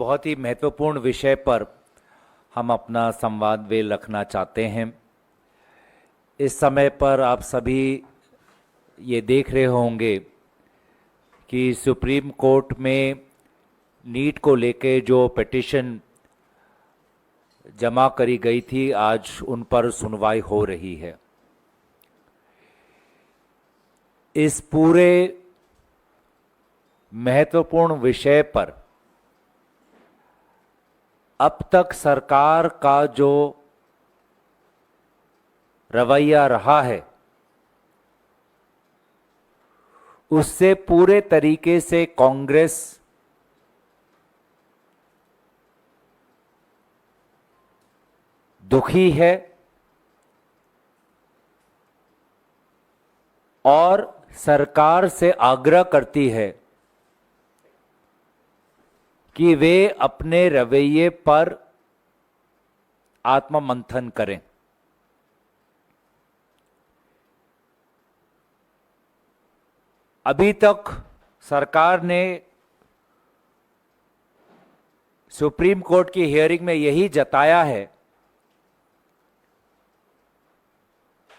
बहुत ही महत्वपूर्ण विषय पर हम अपना संवाद वे रखना चाहते हैं। इस समय पर आप सभी ये देख रहे होंगे कि सुप्रीम कोर्ट में नीट को लेके जो पिटीशन जमा करी गई थी, आज उन पर सुनवाई हो रही है। इस पूरे महत्वपूर्ण विषय पर अब तक सरकार का जो रवैया रहा है, उससे पूरे तरीके से कांग्रेस दुखी है और सरकार से आग्रह करती है कि वे अपने रवैये पर आत्ममंथन करें। अभी तक सरकार ने सुप्रीम कोर्ट की हियरिंग में यही जताया है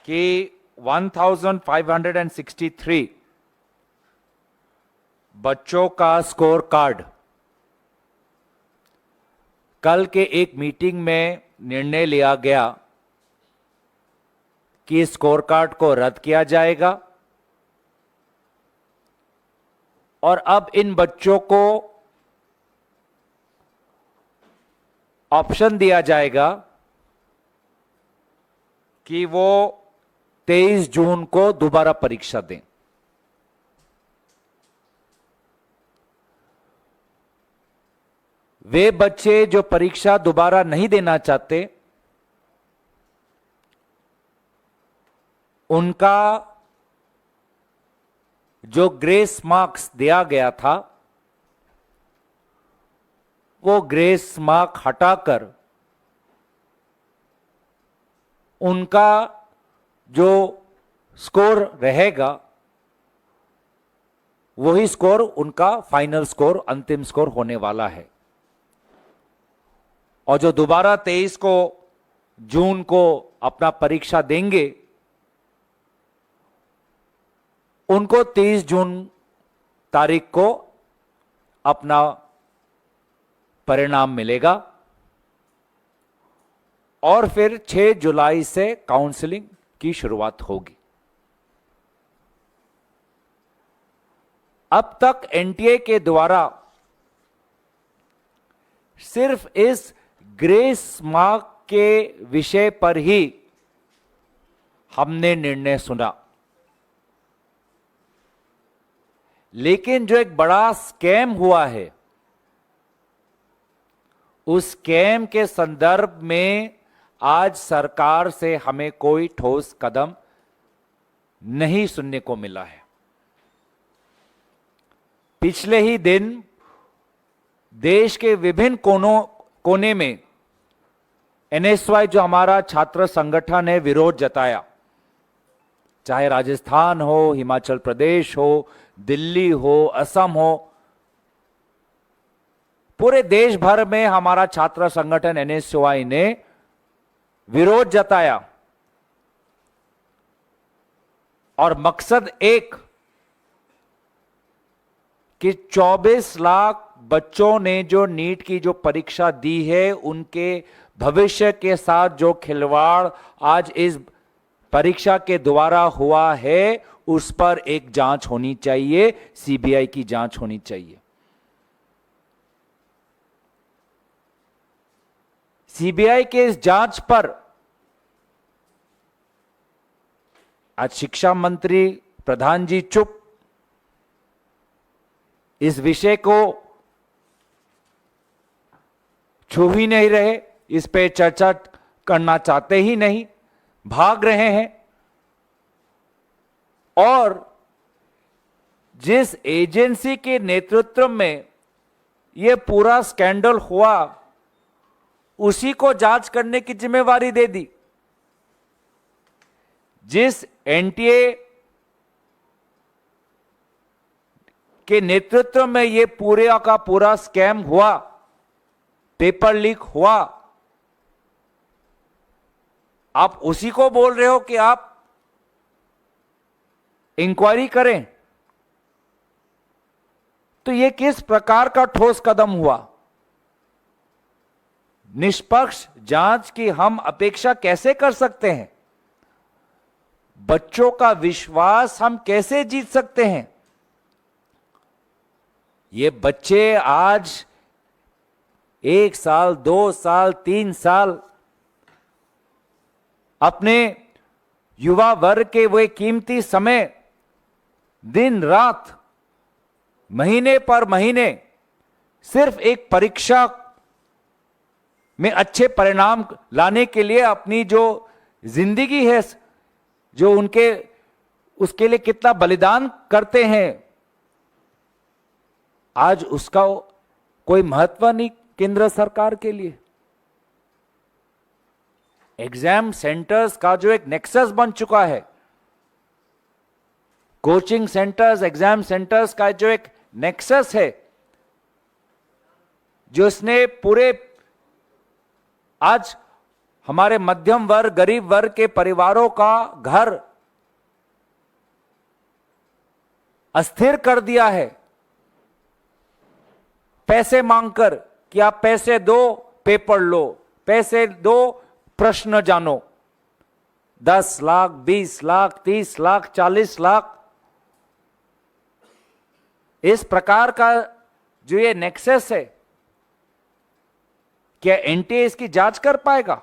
कि 1563 बच्चों का स्कोर कार्ड कल के एक मीटिंग में निर्णय लिया गया कि स्कोर कार्ड को रद्द किया जाएगा और अब इन बच्चों को ऑप्शन दिया जाएगा कि वो 23 जून को दोबारा परीक्षा दें। वे बच्चे जो परीक्षा दोबारा नहीं देना चाहते, उनका जो ग्रेस मार्क्स दिया गया था, वो ग्रेस मार्क हटाकर उनका जो स्कोर रहेगा वही स्कोर उनका फाइनल स्कोर, अंतिम स्कोर होने वाला है। और जो दोबारा 23 को जून को अपना परीक्षा देंगे, उनको 30 जून तारीख को अपना परिणाम मिलेगा और फिर 6 जुलाई से काउंसलिंग की शुरुआत होगी। अब तक एनटीए के द्वारा सिर्फ इस ग्रेस मार्क के विषय पर ही हमने निर्णय सुना, लेकिन जो एक बड़ा स्कैम हुआ है, उस स्कैम के संदर्भ में आज सरकार से हमें कोई ठोस कदम नहीं सुनने को मिला है। पिछले ही दिन देश के विभिन्न कोने में एनएसवाई जो हमारा छात्र संगठन है, विरोध जताया। चाहे राजस्थान हो, हिमाचल प्रदेश हो, दिल्ली हो, असम हो, पूरे देश भर में हमारा छात्र संगठन एनएसवाई ने विरोध जताया और मकसद एक कि 24 लाख बच्चों ने जो नीट की जो परीक्षा दी है, उनके भविष्य के साथ जो खिलवाड़ आज इस परीक्षा के द्वारा हुआ है, उस पर एक जांच होनी चाहिए, सीबीआई की जांच होनी चाहिए। सीबीआई के इस जांच पर आज शिक्षा मंत्री प्रधान जी चुप, इस विषय को छू ही नहीं रहे, इस पे चर्चा करना चाहते ही नहीं, भाग रहे हैं। और जिस एजेंसी के नेतृत्व में यह पूरा स्कैंडल हुआ, उसी को जांच करने की जिम्मेवारी दे दी। जिस एनटीए के नेतृत्व में यह पूरे का पूरा स्कैम हुआ, पेपर लीक हुआ, आप उसी को बोल रहे हो कि आप इंक्वायरी करें। तो यह किस प्रकार का ठोस कदम हुआ? निष्पक्ष जांच की हम अपेक्षा कैसे कर सकते हैं? बच्चों का विश्वास हम कैसे जीत सकते हैं? ये बच्चे आज 1 साल, 2 साल, 3 साल अपने युवा वर्ग के वे कीमती समय दिन रात, महीने पर महीने सिर्फ एक परीक्षा में अच्छे परिणाम लाने के लिए अपनी जो जिंदगी है, जो उनके उसके लिए कितना बलिदान करते हैं, आज उसका कोई महत्व नहीं केंद्र सरकार के लिए। एग्जाम सेंटर्स का जो एक नेक्सस बन चुका है, कोचिंग सेंटर्स, एग्जाम सेंटर्स का जो एक नेक्सस है, जो इसने पूरे आज हमारे मध्यम वर्ग, गरीब वर्ग के परिवारों का घर अस्थिर कर दिया है, पैसे मांगकर कि आप पैसे दो पेपर लो, पैसे दो प्रश्न जानो। 10 लाख, 20 लाख, 30 लाख, 40 लाख, इस प्रकार का जो ये नेक्सस है, क्या एनटीए इसकी जांच कर पाएगा?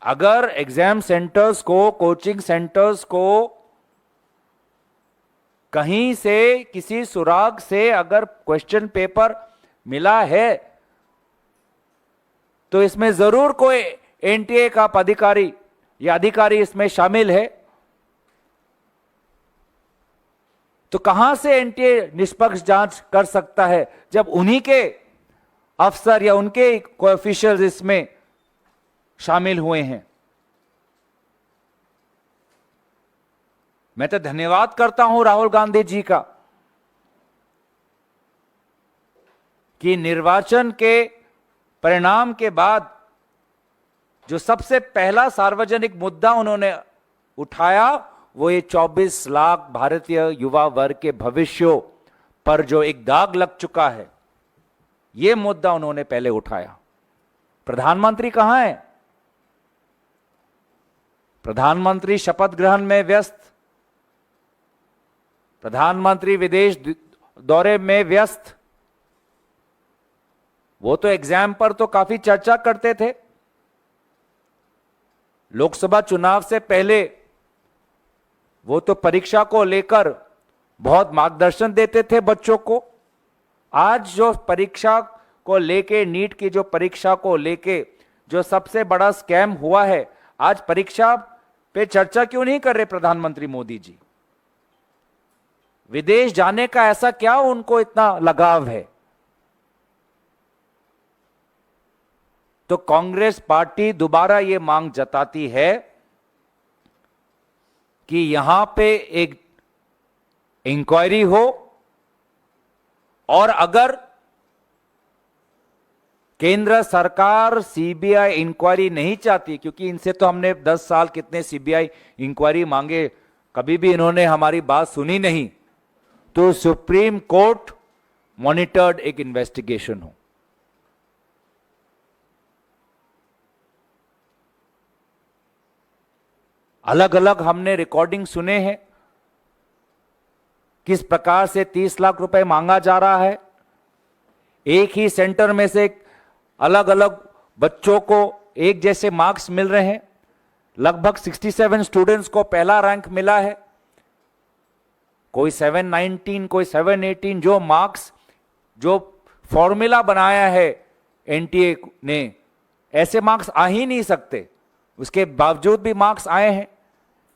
अगर एग्जाम सेंटर्स को, कोचिंग सेंटर्स को कहीं से किसी सुराग से अगर क्वेश्चन पेपर मिला है, तो इसमें जरूर कोई एनटीए का अधिकारी या अधिकारी इसमें शामिल है। तो कहां से एनटीए निष्पक्ष जांच कर सकता है जब उन्हीं के अफसर या उनके ऑफिशियल्स इसमें शामिल हुए हैं? मैं तो धन्यवाद करता हूं राहुल गांधी जी का कि निर्वाचन के परिणाम के बाद जो सबसे पहला सार्वजनिक मुद्दा उन्होंने उठाया, वो ये 24 लाख भारतीय युवा वर्ग के भविष्यों पर जो एक दाग लग चुका है, ये मुद्दा उन्होंने पहले उठाया। प्रधानमंत्री कहां है? प्रधानमंत्री शपथ ग्रहण में व्यस्त, प्रधानमंत्री विदेश दौरे में व्यस्त। वो तो एग्जाम पर तो काफी चर्चा करते थे। लोकसभा चुनाव से पहले वो तो परीक्षा को लेकर बहुत मार्गदर्शन देते थे बच्चों को। आज जो परीक्षा को लेके, नीट की जो परीक्षा को लेके जो सबसे बड़ा स्कैम हुआ है, आज परीक्षा पे चर्चा क्यों नहीं कर रहे प्रधानमंत्री मोदी जी? विदेश जाने का ऐसा क्या उनको इतना लगाव है? तो कांग्रेस पार्टी दोबारा ये मांग जताती है कि यहां पे एक इंक्वायरी हो, और अगर केंद्र सरकार सीबीआई इंक्वायरी नहीं चाहती, क्योंकि इनसे तो हमने 10 साल कितने सीबीआई इंक्वायरी मांगे, कभी भी इन्होंने हमारी बात सुनी नहीं, तो सुप्रीम कोर्ट मॉनिटर्ड एक इन्वेस्टिगेशन हो। अलग अलग हमने रिकॉर्डिंग सुने हैं किस प्रकार से 30 लाख रुपए मांगा जा रहा है। एक ही सेंटर में से अलग अलग बच्चों को एक जैसे मार्क्स मिल रहे हैं। लगभग 67 स्टूडेंट्स को पहला रैंक मिला है, कोई 719, कोई 718। जो मार्क्स, जो फॉर्मूला बनाया है एनटीए ने, ऐसे मार्क्स आ ही नहीं सकते। उसके बावजूद भी मार्क्स आए हैं।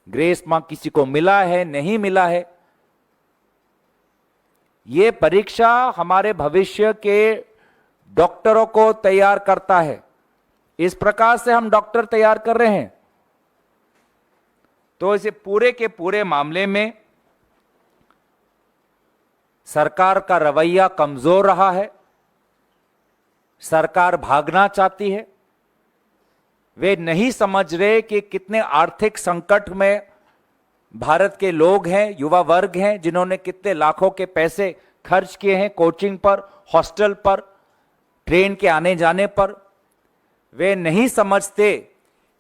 ग्रेस मार्क किसी को मिला है, नहीं मिला है। ये परीक्षा हमारे भविष्य के डॉक्टरों को तैयार करता है। इस प्रकार से हम डॉक्टर तैयार कर रहे हैं। तो इसे पूरे के पूरे मामले में सरकार का रवैया कमजोर रहा है, सरकार भागना चाहती है। वे नहीं समझ रहे कि कितने आर्थिक संकट में भारत के लोग हैं, युवा वर्ग हैं, जिन्होंने कितने लाखों के पैसे खर्च किए हैं कोचिंग पर, हॉस्टल पर, ट्रेन के आने जाने पर। वे नहीं समझते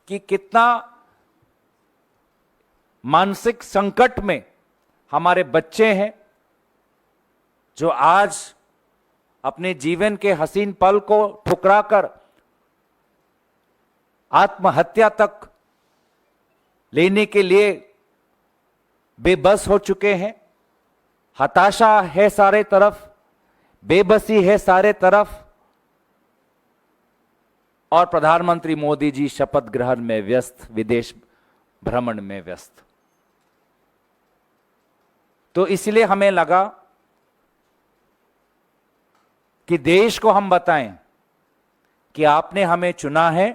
कि कितना मानसिक संकट में हमारे बच्चे हैं, जो आज अपने जीवन के हसीन पल को ठुकराकर आत्महत्या तक लेने के लिए बेबस हो चुके हैं। हताशा है सारे तरफ, बेबसी है सारे तरफ, और प्रधानमंत्री मोदी जी शपथ ग्रहण में व्यस्त, विदेश भ्रमण में व्यस्त। तो इसलिए हमें लगा कि देश को हम बताएं कि आपने हमें चुना है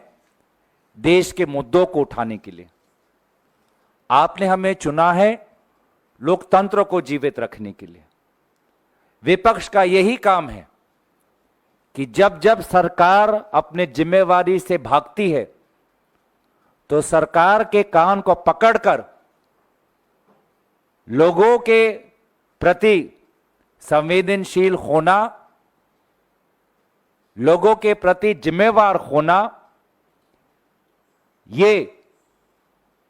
देश के मुद्दों को उठाने के लिए, आपने हमें चुना है लोकतंत्र को जीवित रखने के लिए। विपक्ष का यही काम है कि जब जब सरकार अपने जिम्मेवारी से भागती है तो सरकार के कान को पकड़कर लोगों के प्रति संवेदनशील होना, लोगों के प्रति जिम्मेवार होना, ये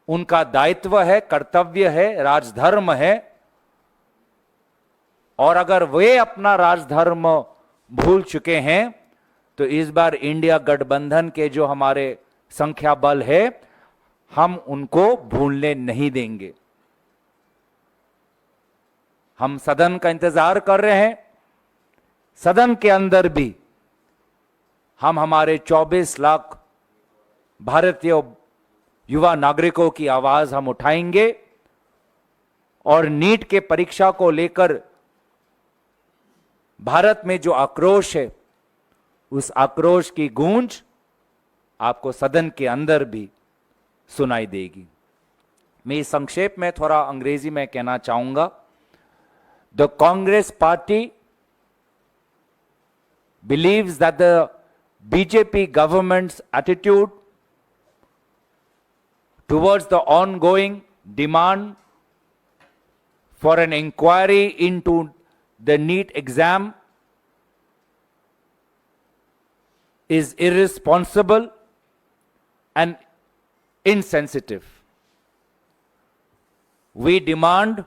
उनका दायित्व है, कर्तव्य है, राजधर्म है। और अगर वे अपना राजधर्म भूल चुके हैं तो इस बार इंडिया गठबंधन के जो हमारे संख्या बल है, हम उनको भूलने नहीं देंगे। हम सदन का इंतजार कर रहे हैं। सदन के अंदर भी हम हमारे 24 लाख भारतीय युवा नागरिकों की आवाज हम उठाएंगे और नीट के परीक्षा को लेकर भारत में जो आक्रोश है, उस आक्रोश की गूंज आपको सदन के अंदर भी सुनाई देगी। मैं संक्षेप में थोड़ा अंग्रेजी में कहना चाहूंगा। The Congress party believes that the BJP government's attitude towards the ongoing demand for an inquiry into the NEET exam is irresponsible and insensitive. We demand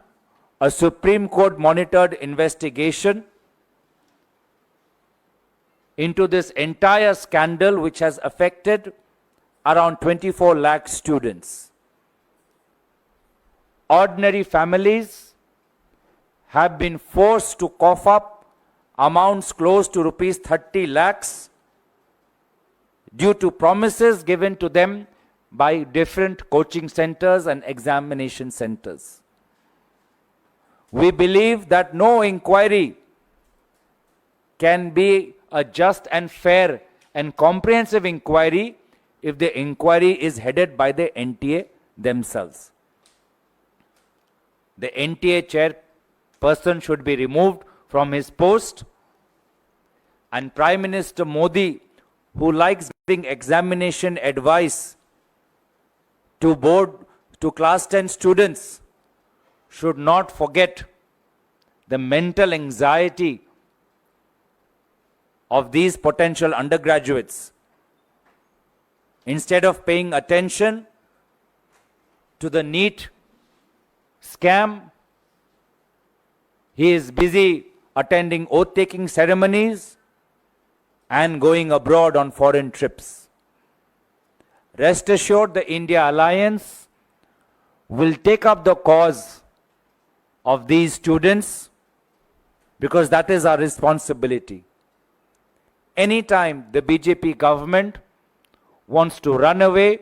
a Supreme Court monitored investigation into this entire scandal which has affected around 24 lakh students. Ordinary families have been forced to cough up amounts close to rupees 30 lakhs due to promises given to them by different coaching centers and examination centers. We believe that no inquiry can be a just and fair and comprehensive inquiry if the inquiry is headed by the NTA themselves. The NTA chairperson should be removed from his post, and Prime Minister Modi, who likes giving examination advice to class 10 students, should not forget the mental anxiety of these potential undergraduates. Instead of paying attention to the NEET scam, he is busy attending oath-taking ceremonies and going abroad on foreign trips. Rest assured, the India Alliance will take up the cause of these students because that is our responsibility. Anytime the BJP government wants to run away